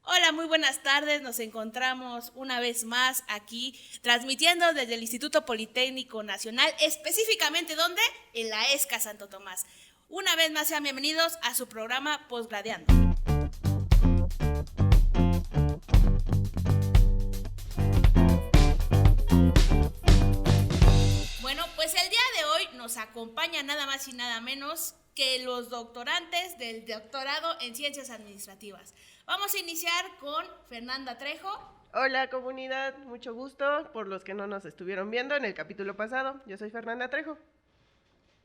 Hola, muy buenas tardes. Nos encontramos una vez más aquí transmitiendo desde el Instituto Politécnico Nacional, específicamente ¿dónde? En la ESCA Santo Tomás. Una vez más sean bienvenidos a su programa Postgradeando. Bueno, pues el día de hoy nos acompaña nada más y nada menos que los doctorantes del doctorado en Ciencias Administrativas. Vamos a iniciar con Fernanda Trejo. Hola comunidad, mucho gusto por los que no nos estuvieron viendo en el capítulo pasado. Yo soy Fernanda Trejo.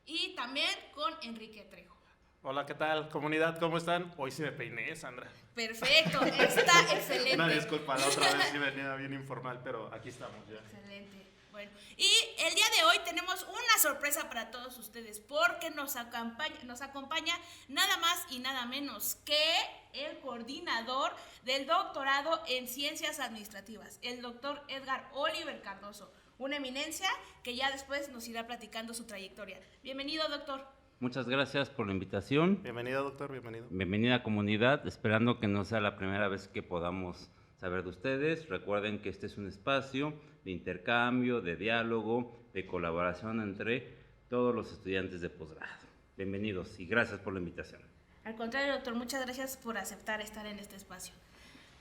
Y también con Enrique Trejo. Hola, ¿qué tal, comunidad? ¿Cómo están? Hoy sí me peiné, Sandra. Perfecto, está excelente. Una disculpa, la otra vez sí venía bien informal, pero aquí estamos ya. Excelente. Bueno, y el día de hoy tenemos una sorpresa para todos ustedes porque nos acompaña nada más y nada menos que el coordinador del doctorado en Ciencias Administrativas, el doctor Edgar Oliver Cardoso, una eminencia que ya después nos irá platicando su trayectoria. Bienvenido, doctor. Muchas gracias por la invitación. Bienvenido, doctor, bienvenido. Bienvenida comunidad, esperando que no sea la primera vez que podamos saber de ustedes. Recuerden que este es un espacio de intercambio, de diálogo, de colaboración entre todos los estudiantes de posgrado. Bienvenidos y gracias por la invitación. Al contrario, doctor, muchas gracias por aceptar estar en este espacio.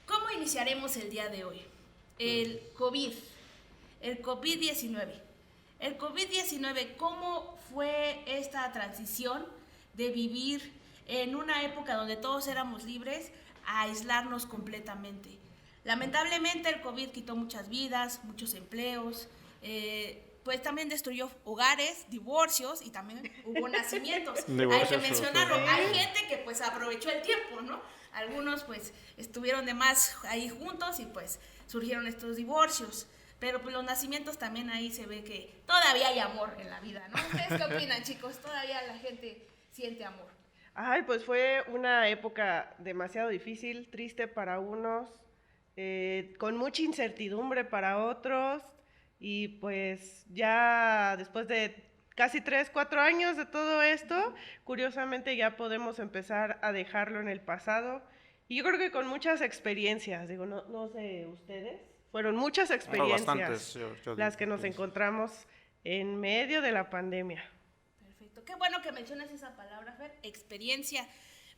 ¿Cómo iniciaremos el día de hoy? El COVID-19. El COVID-19, ¿cómo fue esta transición de vivir en una época donde todos éramos libres a aislarnos completamente? Lamentablemente el COVID quitó muchas vidas, muchos empleos, pues también destruyó hogares, divorcios y también hubo nacimientos. Hay que mencionarlo, hay gente que pues aprovechó el tiempo, ¿no? Algunos pues estuvieron de más ahí juntos y pues surgieron estos divorcios. Pero pues los nacimientos también ahí se ve que todavía hay amor en la vida, ¿no? ¿Ustedes qué opinan, chicos? Todavía la gente siente amor. Ay, pues fue una época demasiado difícil, triste para unos, con mucha incertidumbre para otros, y pues ya después de casi 3, 4 años de todo esto, curiosamente ya podemos empezar a dejarlo en el pasado, y yo creo que con muchas experiencias, digo, no sé ustedes, fueron muchas experiencias bastantes, yo las que nos encontramos en medio de la pandemia. Perfecto, qué bueno que mencionas esa palabra, Fer, experiencia,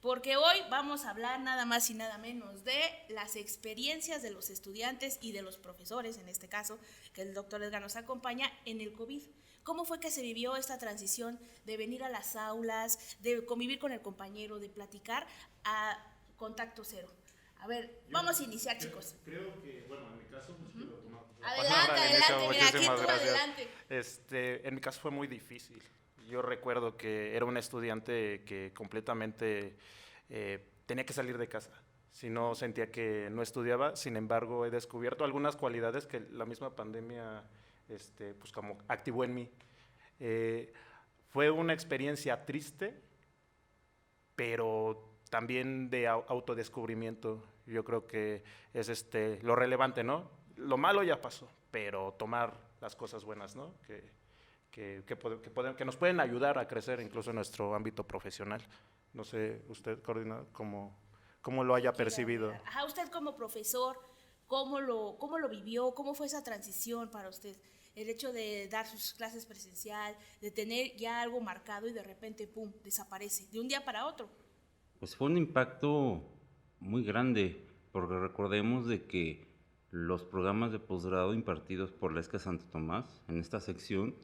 porque hoy vamos a hablar nada más y nada menos de las experiencias de los estudiantes y de los profesores, en este caso, que el doctor Edgar nos acompaña, en el COVID. ¿Cómo fue que se vivió esta transición de venir a las aulas, de convivir con el compañero, de platicar a contacto cero? A ver, vamos a iniciar, chicos. Creo que, bueno, en mi caso, pues quiero tomar Adelante, mira, aquí tú adelante. En mi caso fue muy difícil. Yo recuerdo que era un estudiante que completamente tenía que salir de casa. Si no, sentía que no estudiaba. Sin embargo, he descubierto algunas cualidades que la misma pandemia pues como activó en mí. Fue una experiencia triste, pero también de autodescubrimiento. Yo creo que es lo relevante, ¿no? Lo malo ya pasó, pero tomar las cosas buenas, ¿no? Que nos pueden ayudar a crecer incluso en nuestro ámbito profesional. No sé, usted, coordinador, cómo lo haya percibido. Ajá, usted como profesor, ¿cómo lo vivió? ¿Cómo fue esa transición para usted? El hecho de dar sus clases presencial, de tener ya algo marcado y de repente, ¡pum!, desaparece, de un día para otro. Pues fue un impacto muy grande, porque recordemos de que los programas de posgrado impartidos por la ESCA Santo Tomás, en esta sección,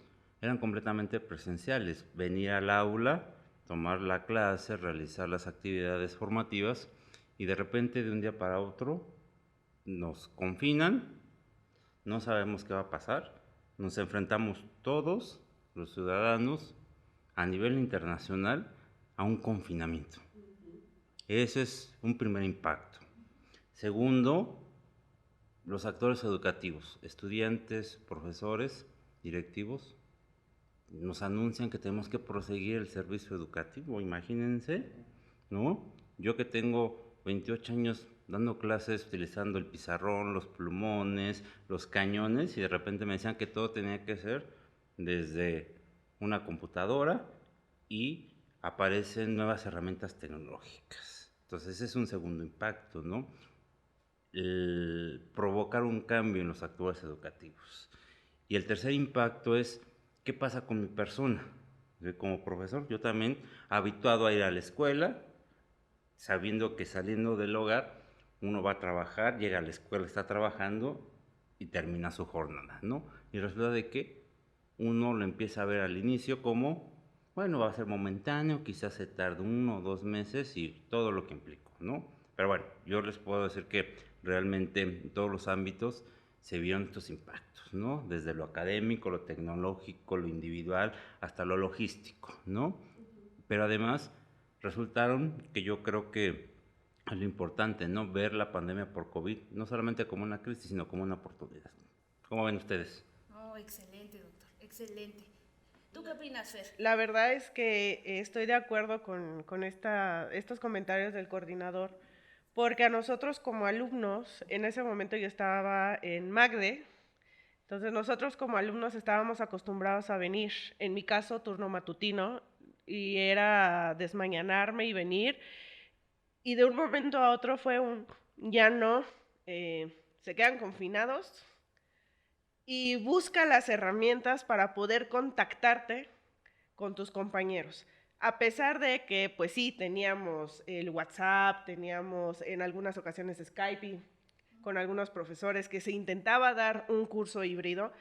eran completamente presenciales. Venir al aula, tomar la clase, realizar las actividades formativas y de repente de un día para otro nos confinan, no sabemos qué va a pasar, nos enfrentamos todos los ciudadanos a nivel internacional a un confinamiento. Ese es un primer impacto. Segundo, los actores educativos, estudiantes, profesores, directivos, nos anuncian que tenemos que proseguir el servicio educativo, imagínense, ¿no? Yo que tengo 28 años dando clases utilizando el pizarrón, los plumones, los cañones, y de repente me decían que todo tenía que ser desde una computadora y aparecen nuevas herramientas tecnológicas. Entonces ese es un segundo impacto, ¿no? provocar un cambio en los actores educativos. Y el tercer impacto es, ¿qué pasa con mi persona? Como profesor, yo también habituado a ir a la escuela, sabiendo que saliendo del hogar uno va a trabajar, llega a la escuela, está trabajando y termina su jornada, ¿no? Y resulta de que uno lo empieza a ver al inicio como, bueno, va a ser momentáneo, quizás se tarde 1 o 2 meses y todo lo que implicó, ¿no? Pero bueno, yo les puedo decir que realmente en todos los ámbitos se vieron estos impactos, ¿no? Desde lo académico, lo tecnológico, lo individual, hasta lo logístico, ¿no? Pero además resultaron que yo creo que es lo importante, ¿no? Ver la pandemia por COVID, no solamente como una crisis, sino como una oportunidad. ¿Cómo ven ustedes? Oh, excelente, doctor, excelente. ¿Tú qué opinas, Fer? La verdad es que estoy de acuerdo con estos comentarios del coordinador, porque a nosotros como alumnos, en ese momento yo estaba en MACDE, entonces nosotros como alumnos estábamos acostumbrados a venir, en mi caso turno matutino, y era desmañanarme y venir, y de un momento a otro fue ya no, se quedan confinados y busca las herramientas para poder contactarte con tus compañeros. A pesar de que, pues sí, teníamos el WhatsApp, teníamos en algunas ocasiones Skype con algunos profesores que se intentaba dar un curso híbrido,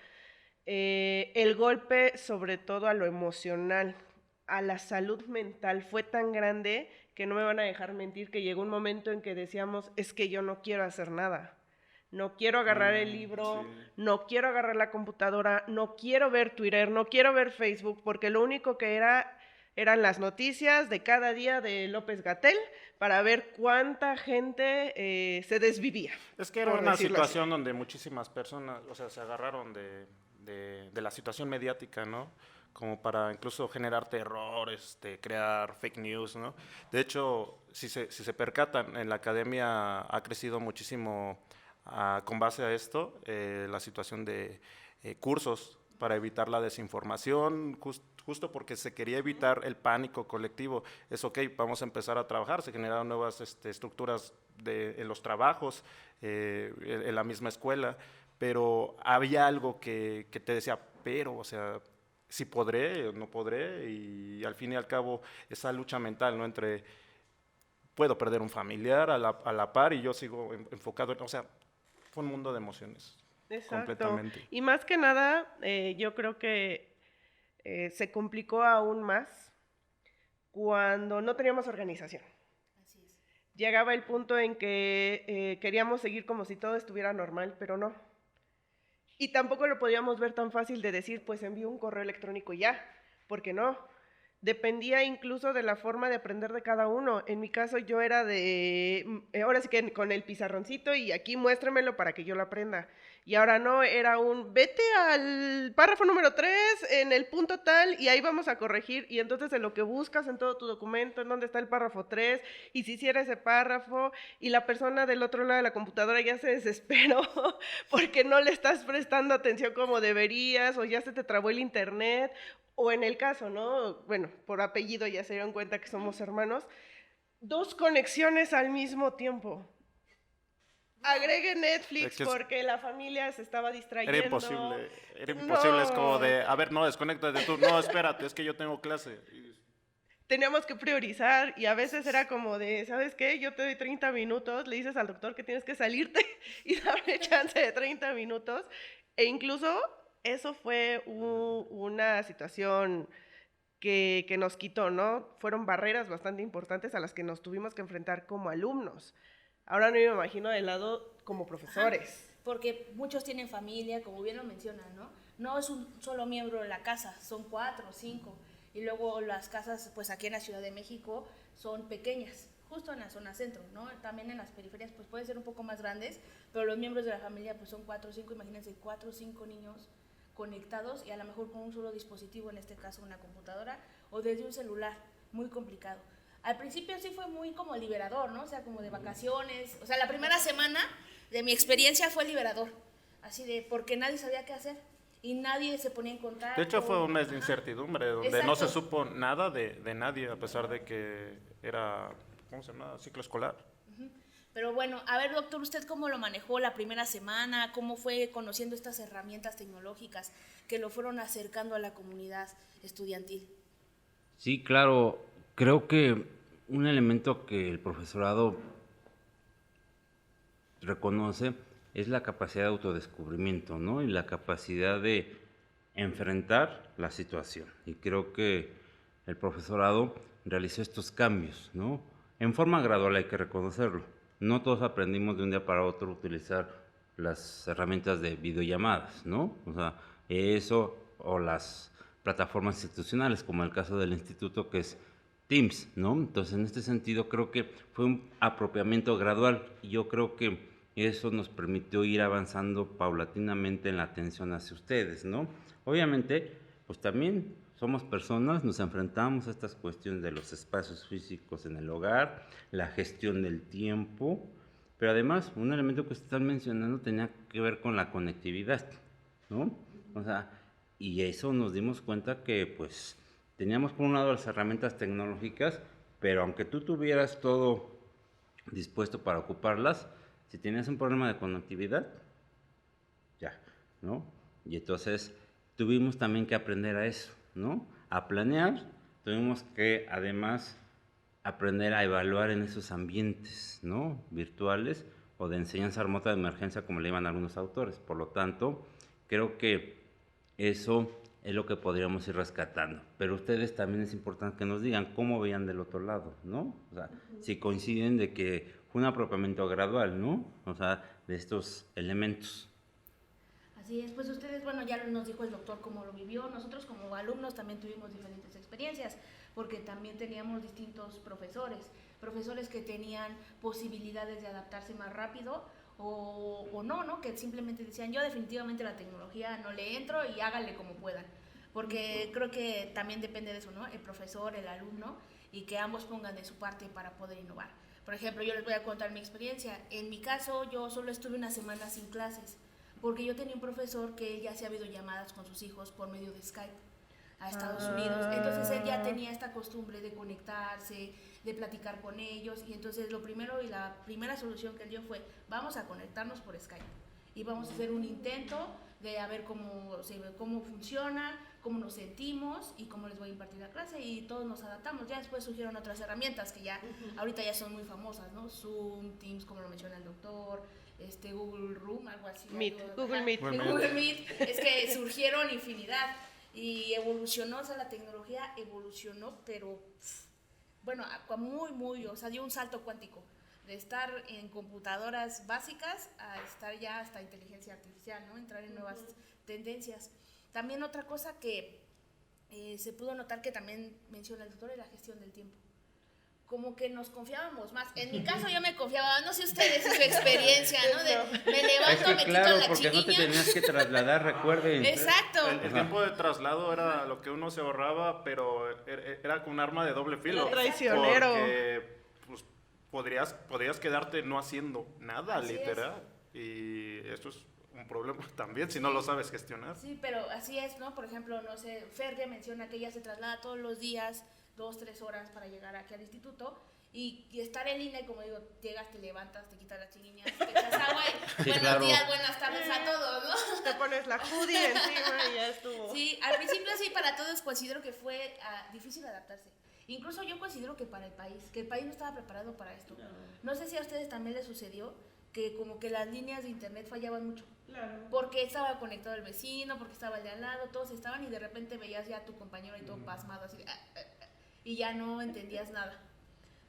el golpe sobre todo a lo emocional, a la salud mental fue tan grande que no me van a dejar mentir que llegó un momento en que decíamos, es que yo no quiero hacer nada. No quiero agarrar el libro, sí. No quiero agarrar la computadora, no quiero ver Twitter, no quiero ver Facebook, porque lo único que eran las noticias de cada día de López-Gatell para ver cuánta gente se desvivía. Es que era una situación donde muchísimas personas, o sea, se agarraron de la situación mediática, ¿no? Como para incluso generar terror, crear fake news, ¿no? De hecho, si se percatan, en la academia ha crecido muchísimo con base a esto, la situación de cursos para evitar la desinformación, justo porque se quería evitar el pánico colectivo. Es ok, vamos a empezar a trabajar, se generaron nuevas estructuras en los trabajos, en la misma escuela, pero había algo que te decía, pero, o sea, si podré o no podré, y al fin y al cabo esa lucha mental, ¿no? Entre puedo perder un familiar a la par y yo sigo enfocado, o sea, fue un mundo de emociones. Exacto. Completamente. Y más que nada, yo creo que se complicó aún más cuando no teníamos organización. Así es. Llegaba el punto en que queríamos seguir como si todo estuviera normal, pero no. Y tampoco lo podíamos ver tan fácil de decir, pues envío un correo electrónico ya, porque no. Dependía incluso de la forma de aprender de cada uno. En mi caso yo era ahora sí que con el pizarroncito y aquí muéstremelo para que yo lo aprenda. Y ahora no, era vete al párrafo número 3 en el punto tal y ahí vamos a corregir. Y entonces en lo que buscas en todo tu documento, en dónde está el párrafo 3 y si hiciera ese párrafo y la persona del otro lado de la computadora ya se desesperó porque no le estás prestando atención como deberías o ya se te trabó el internet. O en el caso, ¿no? Bueno, por apellido ya se dieron cuenta que somos hermanos. 2 conexiones al mismo tiempo. Agregue Netflix porque la familia se estaba distrayendo. Era imposible, no. Es como de, a ver, no, desconéctate tú. No, espérate, es que yo tengo clase. Teníamos que priorizar y a veces era como de, ¿sabes qué? Yo te doy 30 minutos, le dices al doctor que tienes que salirte y darle chance de 30 minutos. E incluso eso fue una situación que nos quitó, ¿no? Fueron barreras bastante importantes a las que nos tuvimos que enfrentar como alumnos. Ahora no me imagino de lado como profesores. Ajá, porque muchos tienen familia, como bien lo mencionan, ¿no? No es un solo miembro de la casa, son 4 o 5. Y luego las casas, pues aquí en la Ciudad de México, son pequeñas, justo en la zona centro, ¿no? También en las periferias, pues pueden ser un poco más grandes, pero los miembros de la familia, pues son 4 o 5, imagínense, 4 o 5 niños conectados y a lo mejor con un solo dispositivo, en este caso una computadora, o desde un celular, muy complicado. Al principio sí fue muy como liberador, ¿no? O sea, como de vacaciones, o sea, la primera semana de mi experiencia fue liberador, así de, porque nadie sabía qué hacer y nadie se ponía en contacto. De hecho fue un mes de incertidumbre, donde exacto. No se supo nada de nadie, a pesar de que era, ¿cómo se llama? Ciclo escolar. Pero bueno, a ver, doctor, ¿usted cómo lo manejó la primera semana? ¿Cómo fue conociendo estas herramientas tecnológicas que lo fueron acercando a la comunidad estudiantil? Sí, claro. Creo que un elemento que el profesorado reconoce es la capacidad de autodescubrimiento, ¿no? Y la capacidad de enfrentar la situación. Y creo que el profesorado realizó estos cambios, ¿no? En forma gradual, hay que reconocerlo. No todos aprendimos de un día para otro a utilizar las herramientas de videollamadas, ¿no? O sea, eso o las plataformas institucionales, como el caso del instituto que es Teams, ¿no? Entonces, en este sentido, creo que fue un apropiamiento gradual y yo creo que eso nos permitió ir avanzando paulatinamente en la atención hacia ustedes, ¿no? Obviamente, pues también somos personas, nos enfrentamos a estas cuestiones de los espacios físicos en el hogar, la gestión del tiempo, pero además un elemento que están mencionando tenía que ver con la conectividad, ¿no? O sea, y eso nos dimos cuenta que pues teníamos por un lado las herramientas tecnológicas, pero aunque tú tuvieras todo dispuesto para ocuparlas, si tenías un problema de conectividad, ya, ¿no? Y entonces tuvimos también que aprender a eso, ¿no? A planear, tuvimos que además aprender a evaluar en esos ambientes, ¿no? Virtuales o de enseñanza remota de emergencia, como le llaman algunos autores. Por lo tanto, creo que eso es lo que podríamos ir rescatando. Pero ustedes también es importante que nos digan cómo veían del otro lado, ¿no? O sea, si coinciden de que fue un apropiamiento gradual, ¿no? O sea, de estos elementos. Así es, pues ustedes, bueno, ya nos dijo el doctor cómo lo vivió. Nosotros como alumnos también tuvimos diferentes experiencias, porque también teníamos distintos profesores que tenían posibilidades de adaptarse más rápido o no, ¿no? Que simplemente decían, yo definitivamente la tecnología no le entro y háganle como puedan. Porque creo que también depende de eso, ¿no? El profesor, el alumno, y que ambos pongan de su parte para poder innovar. Por ejemplo, yo les voy a contar mi experiencia. En mi caso, yo solo estuve una semana sin clases, porque yo tenía un profesor que ya hacía videollamadas con sus hijos por medio de Skype a Estados Unidos. Entonces él ya tenía esta costumbre de conectarse, de platicar con ellos, y entonces lo primero y la primera solución que él dio fue, vamos a conectarnos por Skype y vamos a hacer un intento de a ver cómo funciona, cómo nos sentimos y cómo les voy a impartir la clase, y todos nos adaptamos. Ya después surgieron otras herramientas que ya ahorita ya son muy famosas, ¿no? Zoom, Teams, como lo menciona el doctor, Google Room, algo así. Google Meet. Google Meet. Es que surgieron infinidad y evolucionó, o sea, la tecnología evolucionó, pero bueno, muy, o sea, dio un salto cuántico de estar en computadoras básicas a estar ya hasta inteligencia artificial, ¿no? Entrar en nuevas tendencias. También otra cosa que se pudo notar que también menciona el doctor es la gestión del tiempo. Como que nos confiábamos más. En mi caso yo me confiaba, no sé ustedes su experiencia, ¿no? De, me levanto, me quito la porque chiquiña. no te tenías que trasladar, recuerden. Exacto. El tiempo de traslado era lo que uno se ahorraba, pero era como un arma de doble filo. Traicionero. Porque pues, podrías quedarte no haciendo nada, Así literal. Y eso es un problema también si no lo sabes gestionar. Sí, pero así es, ¿no? Por ejemplo, no sé, Ferge menciona que ella se traslada todos los días 2-3 horas para llegar aquí al instituto y estar en línea, y como digo, llegas, te levantas, te quitas las chiquiñas, te echas agua y Sí, buenos claro. días, buenas tardes a todos, ¿no? Te pones la hoodie encima y ya estuvo. Sí, al principio sí, para todos considero que fue difícil adaptarse. Incluso yo considero que para el país, que el país no estaba preparado para esto. No sé si a ustedes también les sucedió que como que las líneas de internet fallaban mucho. Claro. Porque estaba conectado el vecino, porque estaba el de al lado, todos estaban, y de repente veías ya a tu compañero y todo pasmado así de, y ya no entendías nada.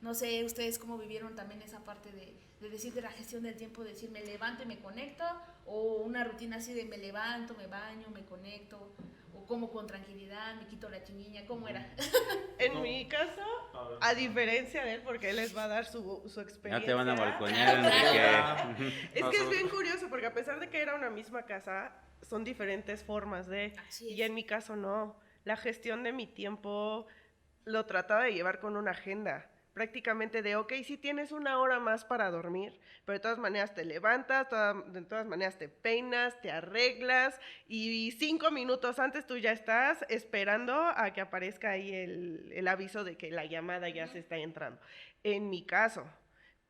No sé ustedes cómo vivieron también esa parte de decir de la gestión del tiempo, de decir me levanto y me conecto, o una rutina así de me levanto, me baño, me conecto, o como con tranquilidad, me quito la chiniña, ¿cómo era? En mi caso, a diferencia de él, porque él les va a dar su experiencia. Ya te van a balconear, Enrique. Es que es bien curioso, porque a pesar de que era una misma casa, son diferentes formas de... Así es. Y en mi caso no. La gestión de mi tiempo lo trataba de llevar con una agenda. Prácticamente de, ok, sí tienes una hora más para dormir, pero de todas maneras te levantas, de todas maneras te peinas, te arreglas, y 5 minutos antes tú ya estás esperando a que aparezca ahí el aviso de que la llamada ya se está entrando. En mi caso.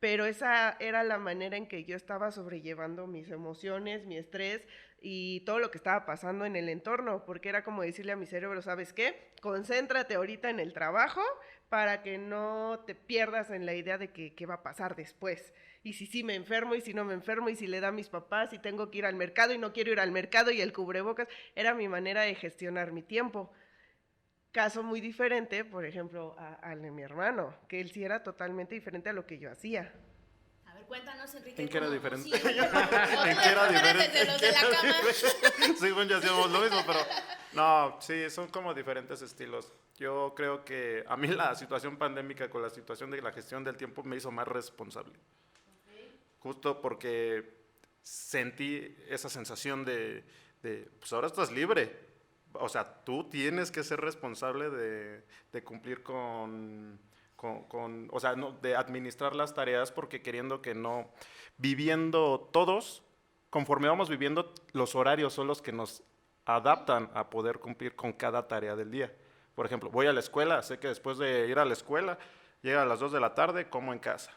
pero esa era la manera en que yo estaba sobrellevando mis emociones, mi estrés y todo lo que estaba pasando en el entorno, porque era como decirle a mi cerebro, ¿sabes qué? Concéntrate ahorita en el trabajo para que no te pierdas en la idea de que qué va a pasar después. Y si sí me enfermo, y si no me enfermo, y si le da a mis papás, y tengo que ir al mercado y no quiero ir al mercado, y el cubrebocas, era mi manera de gestionar mi tiempo. Caso muy diferente, por ejemplo, al de mi hermano, que él sí era totalmente diferente a lo que yo hacía. A ver, cuéntanos, Enrique. ¿En qué era ¿cómo? diferente? Sí, ¿En qué era diferente? Desde los de la cama. Sí, bueno, ya hacíamos lo mismo, pero no, sí, son como diferentes estilos. Yo creo que a mí la situación pandémica con la situación de la gestión del tiempo me hizo más responsable. Justo porque sentí esa sensación de pues ahora estás libre. O sea, tú tienes que ser responsable de cumplir o sea, no, de administrar las tareas, porque queriendo que no, viviendo todos, conforme vamos viviendo, los horarios son los que nos adaptan a poder cumplir con cada tarea del día. Por ejemplo, voy a la escuela, sé que después de ir a la escuela, llega a las 2 de la tarde, como en casa.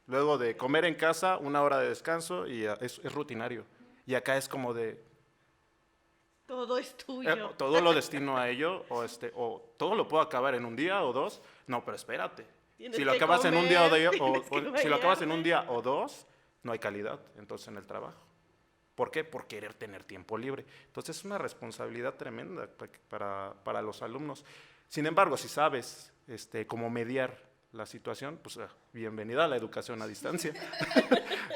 Luego de comer en casa, 1 hora de descanso y es rutinario. Y acá es como de... Todo es tuyo. todo lo destino a ello, o todo lo puedo acabar en un día o 2. No, pero espérate. Tienes Si lo que acabas en un día comer, si lo acabas en un día o 2, no hay calidad entonces en el trabajo. ¿Por qué? Por querer tener tiempo libre. Entonces es una responsabilidad tremenda para los alumnos. Sin embargo, si sabes cómo mediar la situación, pues bienvenida a la educación a distancia.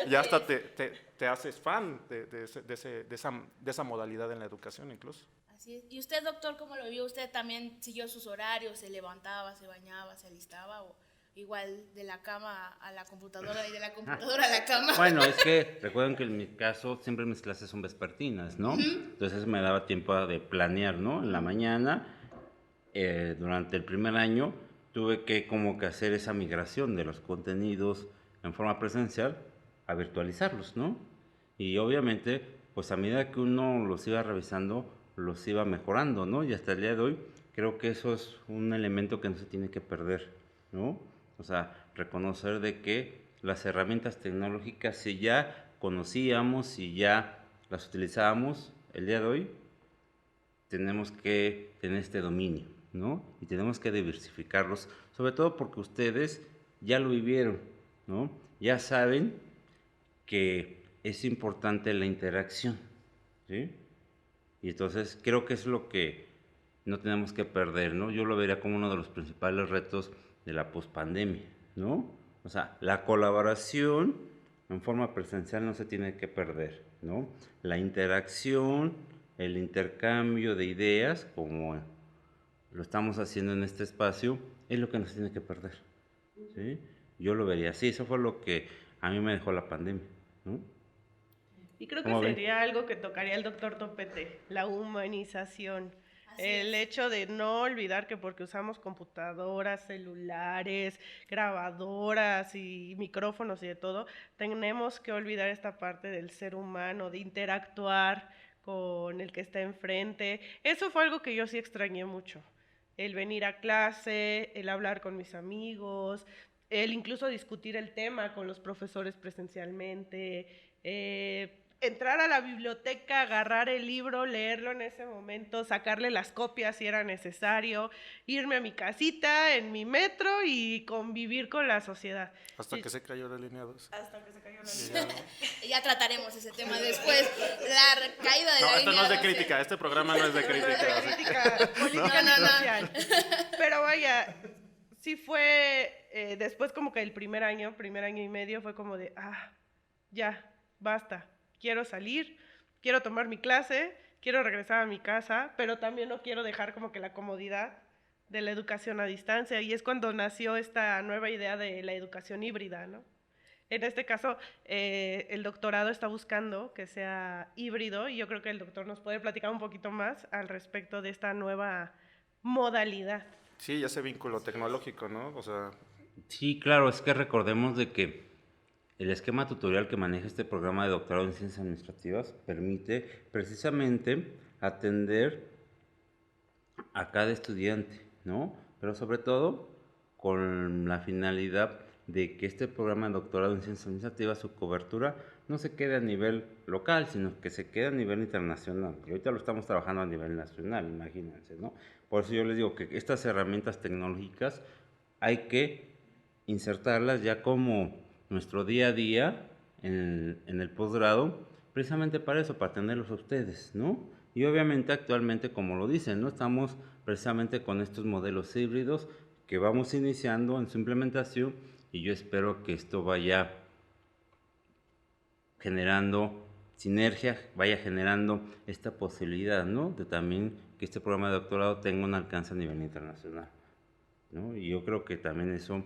Ya hasta te haces fan de esa modalidad en la educación incluso. Así es. ¿Y usted, doctor, cómo lo vio? ¿Usted también siguió sus horarios? ¿Se levantaba, se bañaba, se alistaba? ¿O igual de la cama a la computadora y de la computadora a la cama? Bueno, es que recuerden que en mi caso siempre mis clases son vespertinas, ¿no? Entonces me daba tiempo de planear, ¿no? En la mañana, durante el primer año, tuve que como que hacer esa migración de los contenidos en forma presencial a virtualizarlos, ¿no? Y obviamente, pues a medida que uno los iba revisando, los iba mejorando, ¿no? Y hasta el día de hoy creo que eso es un elemento que no se tiene que perder, ¿no? O sea, reconocer de que las herramientas tecnológicas, si ya conocíamos, si ya las utilizábamos, el día de hoy tenemos que tener este dominio, ¿no? Y tenemos que diversificarlos, sobre todo porque ustedes ya lo vivieron, ¿no? Ya saben que es importante la interacción, ¿sí? Y entonces creo que es lo que no tenemos que perder, ¿no? Yo lo vería como uno de los principales retos de la pospandemia, ¿no? O sea, la colaboración en forma presencial no se tiene que perder, ¿no? La interacción, el intercambio de ideas, como lo estamos haciendo en este espacio, es lo que no se tiene que perder, ¿sí? Yo lo vería así, eso fue lo que a mí me dejó la pandemia, ¿no? Y creo que sería algo que tocaría el doctor Topete, la humanización. El hecho de no olvidar que porque usamos computadoras, celulares, grabadoras y micrófonos y de todo, tenemos que olvidar esta parte del ser humano, de interactuar con el que está enfrente. Eso fue algo que yo sí extrañé mucho. El venir a clase, el hablar con mis amigos, el incluso discutir el tema con los profesores presencialmente, entrar a la biblioteca, agarrar el libro, leerlo en ese momento, sacarle las copias si era necesario, irme a mi casita, en mi metro y convivir con la sociedad. Hasta que se cayó la línea 2. Hasta que se cayó la línea 2. Ya trataremos ese tema después. La caída de la línea 2. No, esto no es de crítica, este programa no es de crítica. No es de crítica política ni social. Pero vaya, sí fue, después como que el primer año y medio fue como de, ya, basta. Quiero salir, quiero tomar mi clase, quiero regresar a mi casa, pero también no quiero dejar como que la comodidad de la educación a distancia. Y es cuando nació esta nueva idea de la educación híbrida, ¿no? En este caso, el doctorado está buscando que sea híbrido y yo creo que el doctor nos puede platicar un poquito más al respecto de esta nueva modalidad. Sí, ese vínculo tecnológico, ¿no? O sea... Sí, claro, es que recordemos de que el esquema tutorial que maneja este programa de doctorado en Ciencias Administrativas permite precisamente atender a cada estudiante, ¿no? Pero sobre todo con la finalidad de que este programa de doctorado en ciencias administrativas, su cobertura no se quede a nivel local, sino que se quede a nivel internacional. Y ahorita lo estamos trabajando a nivel nacional, imagínense, ¿no? Por eso yo les digo que estas herramientas tecnológicas hay que insertarlas ya como nuestro día a día en el posgrado, precisamente para eso, para tenerlos a ustedes, ¿no? Y obviamente actualmente, como lo dicen, ¿no? Estamos precisamente con estos modelos híbridos que vamos iniciando en su implementación y yo espero que esto vaya generando sinergia, vaya generando esta posibilidad, ¿no? De también que este programa de doctorado tenga un alcance a nivel internacional, ¿no? Y yo creo que también eso,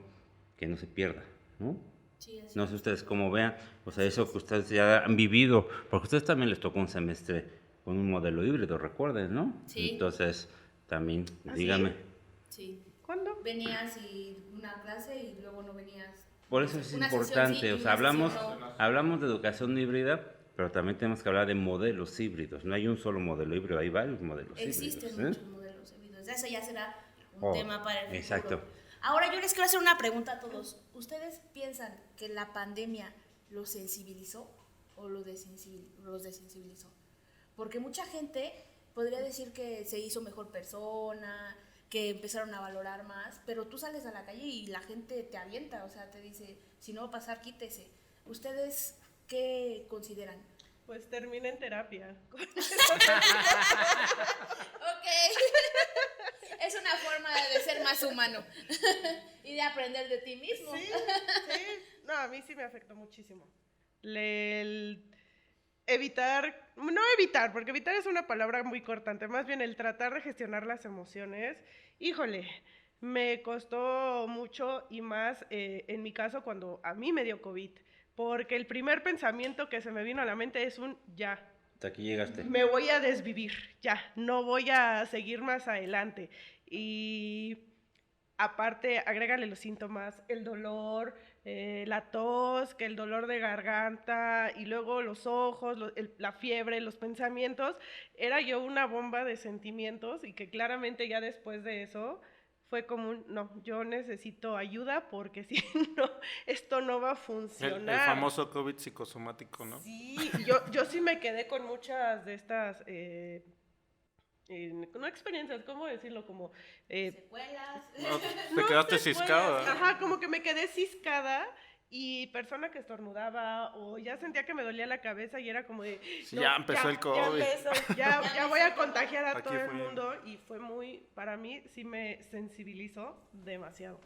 que no se pierda, ¿no? Sí, así No sé ustedes cómo vean, o sea, eso que ustedes ya han vivido, porque a ustedes también les tocó un semestre con un modelo híbrido, recuerden, ¿no? Sí. Entonces, también, ¿Ah, dígame. Sí. ¿Cuándo? Venías y una clase y luego no venías. Por eso es Una importante, sesión sí, o y sea, una hablamos, sesión no. hablamos de educación híbrida, pero también tenemos que hablar de modelos híbridos. No hay un solo modelo híbrido, hay varios modelos Existen híbridos. muchos modelos híbridos. Ese ya será un Oh, tema para el futuro. exacto. Ahora yo les quiero hacer una pregunta a todos. ¿Ustedes piensan que la pandemia los sensibilizó o los desensibilizó? Porque mucha gente podría decir que se hizo mejor persona, que empezaron a valorar más, pero tú sales a la calle y la gente te avienta, o sea, te dice, si no va a pasar, quítese. ¿Ustedes qué consideran? Pues termina en terapia. Ok. Es una forma de ser más humano y de aprender de ti mismo. Sí, sí. No, a mí sí me afectó muchísimo. Evitar, no evitar, porque evitar es una palabra muy cortante, más bien el tratar de gestionar las emociones. Híjole, me costó mucho y más en mi caso cuando a mí me dio COVID, porque el primer pensamiento que se me vino a la mente es ya. Hasta aquí llegaste. Me voy a desvivir, ya, no voy a seguir más adelante. Y aparte, agrégale los síntomas, el dolor, la tos, que el dolor de garganta y luego los ojos, la fiebre, los pensamientos. Era yo una bomba de sentimientos y que claramente ya después de eso fue como no, yo necesito ayuda porque si no, esto no va a funcionar. El famoso COVID psicosomático, ¿no? Sí, yo sí me quedé con muchas de estas, no experiencias, ¿cómo decirlo? Como... Secuelas. No, te quedaste ciscada. Ajá, como que me quedé ciscada y persona que estornudaba o ya sentía que me dolía la cabeza y era como de... Sí, ya empezó el COVID. Ya voy a contagiar a Aquí todo el fue. mundo y fue muy, para mí sí me sensibilizó demasiado.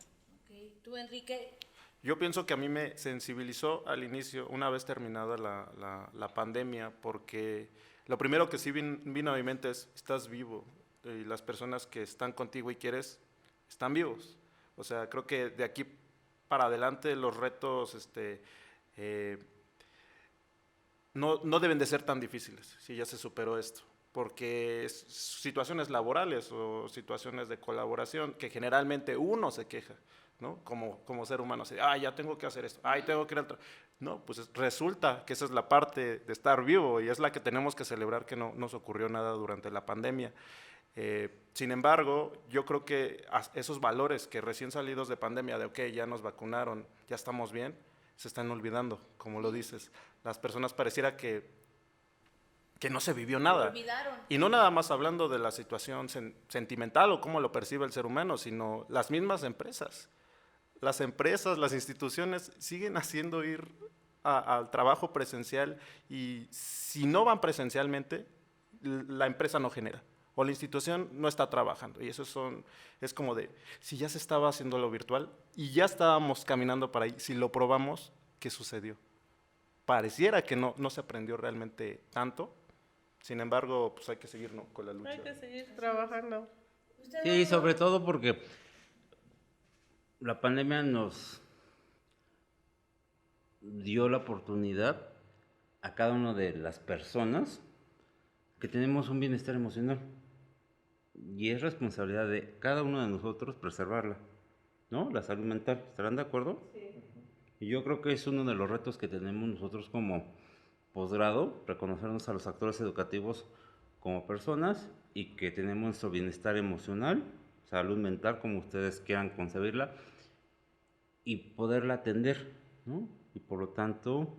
Okay. ¿Tú, Enrique? Yo pienso que a mí me sensibilizó al inicio, una vez terminada la pandemia, porque lo primero que sí vino a mi mente es, estás vivo, y las personas que están contigo y quieres, están vivos. O sea, creo que de aquí para adelante los retos no deben de ser tan difíciles, si ya se superó esto, porque situaciones laborales o situaciones de colaboración que generalmente uno se queja, ¿no? Como ser humano, así, ya tengo que hacer esto, tengo que ir al trabajo. No, pues resulta que esa es la parte de estar vivo y es la que tenemos que celebrar, que no nos ocurrió nada durante la pandemia. Sin embargo, yo creo que esos valores que recién salidos de pandemia, de ok, ya nos vacunaron, ya estamos bien, se están olvidando, como lo dices. Las personas pareciera que no se vivió nada. Olvidaron. Y no nada más hablando de la situación sentimental o cómo lo percibe el ser humano, sino las mismas empresas. Las empresas, las instituciones siguen haciendo ir al trabajo presencial y si no van presencialmente, la empresa no genera o la institución no está trabajando. Y eso es como de, si ya se estaba haciendo lo virtual y ya estábamos caminando para ahí, si lo probamos, ¿qué sucedió? Pareciera que no se aprendió realmente tanto. Sin embargo, pues hay que seguir, ¿no?, con la lucha. Hay que seguir trabajando. Sí, sobre todo porque la pandemia nos dio la oportunidad a cada una de las personas que tenemos un bienestar emocional y es responsabilidad de cada uno de nosotros preservarla, ¿no? La salud mental, ¿estarán de acuerdo? Sí. Y yo creo que es uno de los retos que tenemos nosotros como posgrado, reconocernos a los actores educativos como personas y que tenemos nuestro bienestar emocional, salud mental, como ustedes quieran concebirla, y poderla atender, ¿no? Y por lo tanto,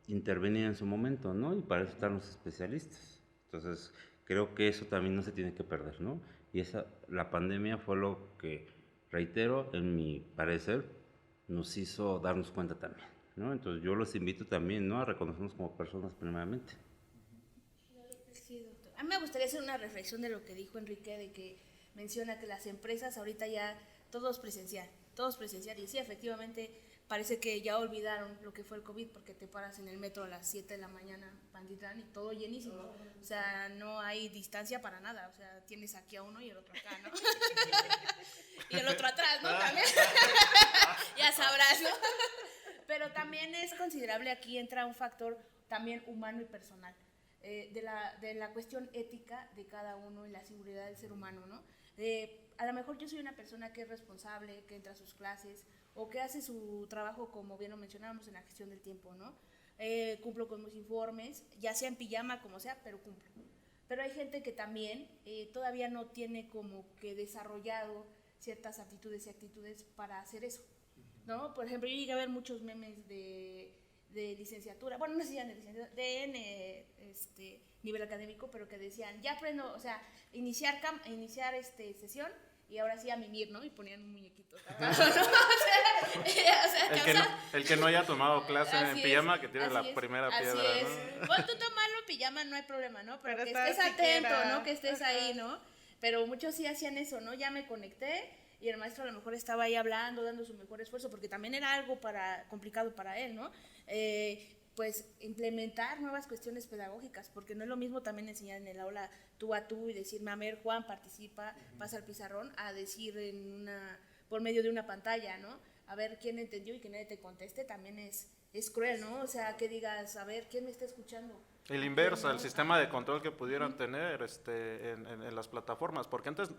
intervenir en su momento, ¿no? Y para eso están los especialistas. Entonces, creo que eso también no se tiene que perder, ¿no? Y la pandemia fue lo que, reitero, en mi parecer, nos hizo darnos cuenta también, ¿no? Entonces, yo los invito también, ¿no? A reconocernos como personas primeramente. Sí, doctor. A mí me gustaría hacer una reflexión de lo que dijo Enrique, de que menciona que las empresas ahorita ya todo es presencial, y sí, efectivamente, parece que ya olvidaron lo que fue el COVID, porque te paras en el metro a las 7 de la mañana, Pantitlán, y todo llenísimo, o sea, no hay distancia para nada, o sea, tienes aquí a uno y el otro acá, ¿no? Y el otro atrás, ¿no? También, ya sabrás, ¿no? Pero también es considerable, aquí entra un factor también humano y personal, de la cuestión ética de cada uno y la seguridad del ser humano, ¿no? A lo mejor yo soy una persona que es responsable, que entra a sus clases o que hace su trabajo, como bien lo mencionábamos, en la gestión del tiempo, ¿no? Cumplo con mis informes, ya sea en pijama, como sea, pero cumplo. Pero hay gente que también todavía no tiene como que desarrollado ciertas aptitudes y actitudes para hacer eso, ¿no? Por ejemplo, yo llegué a ver muchos memes de licenciatura, bueno, no sé si eran de licenciatura, nivel académico, pero que decían, ya aprendo, o sea, iniciar sesión y ahora sí a mimir, ¿no? Y ponían un muñequito. ¿No? El que no haya tomado clase en pijama, que tiene la primera así piedra, es. ¿no? Bueno, tú tomarlo en pijama no hay problema, ¿no? Pero que estés siquiera atento, ¿no? Que estés ahí, ¿no? Pero muchos sí hacían eso, ¿no? Ya me conecté y el maestro a lo mejor estaba ahí hablando, dando su mejor esfuerzo, porque también era algo complicado para él, ¿no? Pues implementar nuevas cuestiones pedagógicas, porque no es lo mismo también enseñar en el aula tú a tú y decirme, a ver, Juan, participa, pasa al pizarrón, a decir por medio de una pantalla, ¿no? A ver quién entendió y que nadie te conteste, también es cruel, ¿no? O sea, que digas, a ver, ¿quién me está escuchando? El inverso, el sistema de control que pudieran tener en las plataformas, porque antes,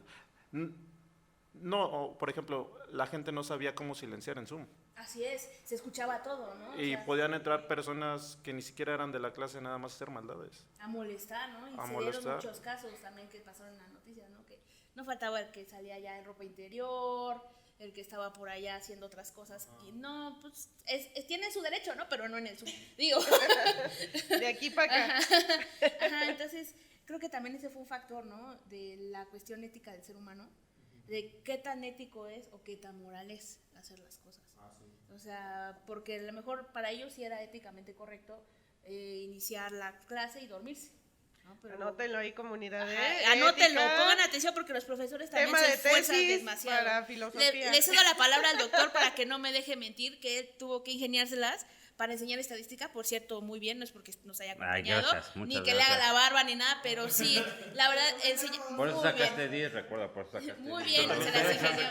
no, por ejemplo, la gente no sabía cómo silenciar en Zoom. Así es, se escuchaba todo, ¿no? Y o sea, podían entrar personas que ni siquiera eran de la clase, nada más hacer maldades. A molestar, ¿no? Y se molestar. dieron muchos casos también que pasaron en la noticia, ¿no? Que no faltaba el que salía ya en ropa interior, el que estaba por allá haciendo otras cosas. Y no, pues, tiene su derecho, ¿no? Pero no en el Zoom. Digo. De aquí para acá. Ajá, entonces, creo que también ese fue un factor, ¿no? De la cuestión ética del ser humano, de qué tan ético es o qué tan moral es hacer las cosas. O sea, porque a lo mejor para ellos sí era éticamente correcto iniciar la clase y dormirse, ¿no? Pero, anótenlo ahí, comunidad. Anótenlo, pongan atención porque los profesores también se esfuerzan demasiado. Para filosofía. Le cedo la palabra al doctor para que no me deje mentir, que él tuvo que ingeniárselas para enseñar estadística, por cierto, muy bien, no es porque nos haya acompañado, ni que le haga la barba ni nada, pero sí, la verdad, enseña por eso muy sacaste bien. 10, recuerda, por eso sacaste 10. Muy bien, se las ingenió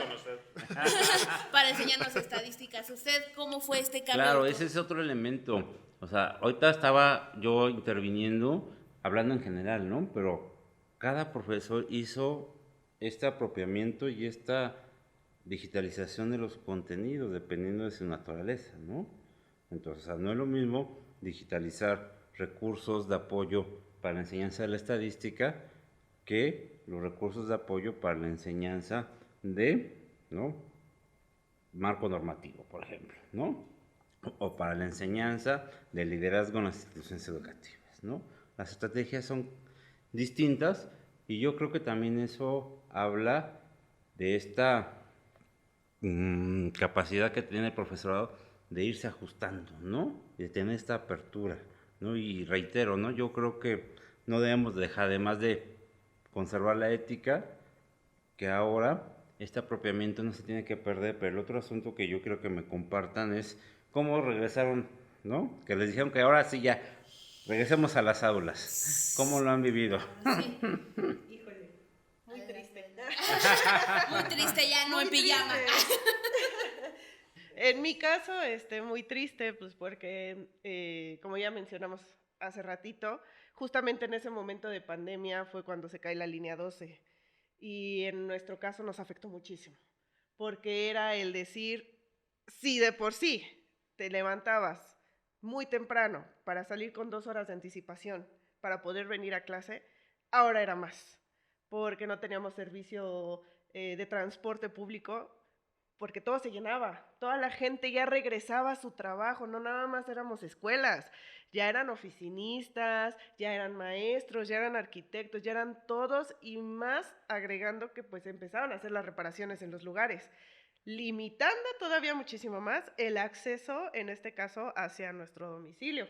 para enseñarnos estadísticas. ¿Usted cómo fue este cambio? Claro, ese es otro elemento. O sea, ahorita estaba yo interviniendo, hablando en general, ¿no? Pero cada profesor hizo este apropiamiento y esta digitalización de los contenidos, dependiendo de su naturaleza, ¿no? Entonces, o sea, no es lo mismo digitalizar recursos de apoyo para la enseñanza de la estadística que los recursos de apoyo para la enseñanza de, ¿no? marco normativo, por ejemplo, ¿no? O para la enseñanza de liderazgo en las instituciones educativas, ¿no? Las estrategias son distintas y yo creo que también eso habla de esta capacidad que tiene el profesorado de irse ajustando, ¿no? De tener esta apertura, ¿no? Y reitero, ¿no? Yo creo que no debemos dejar, además de conservar la ética, que ahora este apropiamiento no se tiene que perder, pero el otro asunto que yo creo que me compartan es cómo regresaron, ¿no? Que les dijeron que ahora sí ya, regresemos a las aulas. ¿Cómo lo han vivido? Sí. Híjole, muy triste. Muy triste, ya no en pijama. En mi caso, muy triste, pues porque, como ya mencionamos hace ratito, justamente en ese momento de pandemia fue cuando se cae la línea 12. Y en nuestro caso nos afectó muchísimo, porque era el decir, si de por sí te levantabas muy temprano para salir con 2 horas de anticipación para poder venir a clase, ahora era más, porque no teníamos servicio de transporte público porque todo se llenaba, toda la gente ya regresaba a su trabajo, no nada más éramos escuelas, ya eran oficinistas, ya eran maestros, ya eran arquitectos, ya eran todos, y más agregando que pues empezaban a hacer las reparaciones en los lugares, limitando todavía muchísimo más el acceso, en este caso, hacia nuestro domicilio.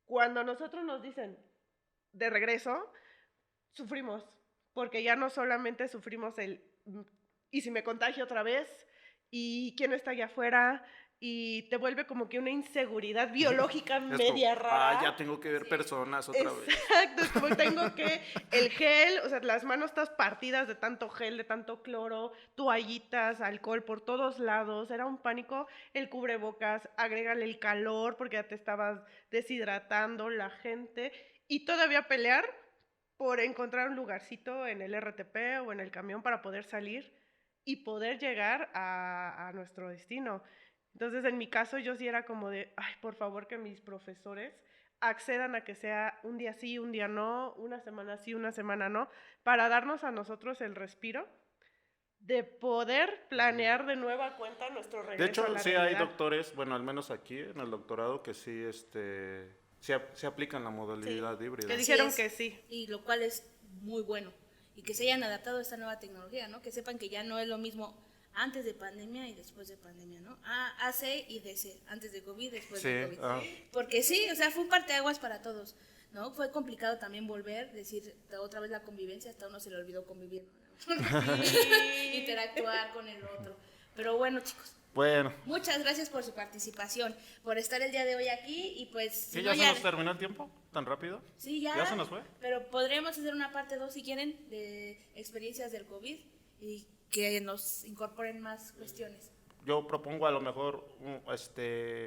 Cuando nosotros nos dicen de regreso, sufrimos, porque ya no solamente sufrimos el ¿y si me contagio otra vez? ¿Y quién está allá afuera? Y te vuelve como que una inseguridad biológica media rara. Ya tengo que ver personas otra vez. Exacto, es como tengo que el gel, o sea, las manos estás partidas de tanto gel, de tanto cloro, toallitas, alcohol por todos lados, era un pánico. El cubrebocas, agrégale el calor porque ya te estabas deshidratando, la gente, y todavía pelear por encontrar un lugarcito en el RTP o en el camión para poder salir y poder llegar a nuestro destino. Entonces, en mi caso, yo sí era como de, ay, por favor, que mis profesores accedan a que sea un día sí, un día no, una semana sí, una semana no, para darnos a nosotros el respiro de poder planear de nueva cuenta nuestro regreso. De hecho, a la sí realidad. hay doctores, bueno, al menos aquí en el doctorado, que sí, se aplican la modalidad híbrida. Que Así dijeron es, que sí. y lo cual es muy bueno, y que se hayan adaptado a esta nueva tecnología, ¿no? Que sepan que ya no es lo mismo antes de pandemia y después de pandemia, ¿no? AC y DC, antes de COVID, después de COVID. Porque sí, o sea, fue un parteaguas para todos, ¿no? Fue complicado también volver, decir otra vez la convivencia, hasta uno se le olvidó convivir, ¿no? Interactuar con el otro. Pero bueno, chicos. Bueno. Muchas gracias por su participación, por estar el día de hoy aquí y pues... ¿Sí, ya se nos terminó el tiempo? ¿Tan rápido? Sí, ya. ¿Ya se nos fue? Pero podremos hacer una parte 2 si quieren de experiencias del COVID y que nos incorporen más cuestiones. Yo propongo a lo mejor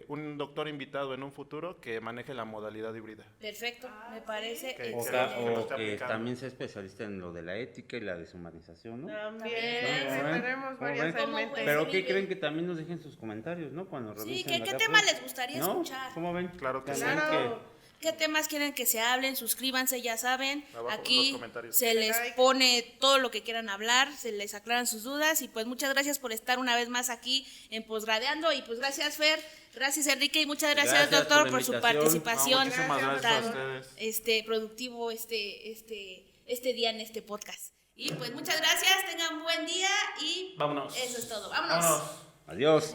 un doctor invitado en un futuro que maneje la modalidad híbrida. Perfecto, me parece Ok. excelente. O que también sea especialista en lo de la ética y la deshumanización, ¿no? También, También. tenemos ¿Cómo varias ven? en mente. Pues, Pero sí, ¿qué vive. creen? Que también nos dejen sus comentarios, ¿no? Cuando Sí, revisen ¿qué la tema cápsula. les gustaría ¿No? escuchar? ¿Cómo ven? Claro que sí. También Claro. ¿Qué temas quieren que se hablen? Suscríbanse, ya saben. Abajo en Aquí los comentarios. se les Like. pone todo lo que quieran hablar, se les aclaran sus dudas y pues muchas gracias por estar una vez más aquí en Posgradeando y pues gracias Fer, gracias Enrique y muchas gracias, Gracias doctor por la por su invitación. participación No, muchísimas gracias a tan ustedes. productivo este día en este podcast. Y pues muchas gracias, tengan buen día y Vámonos. eso es todo. Vámonos. Adiós.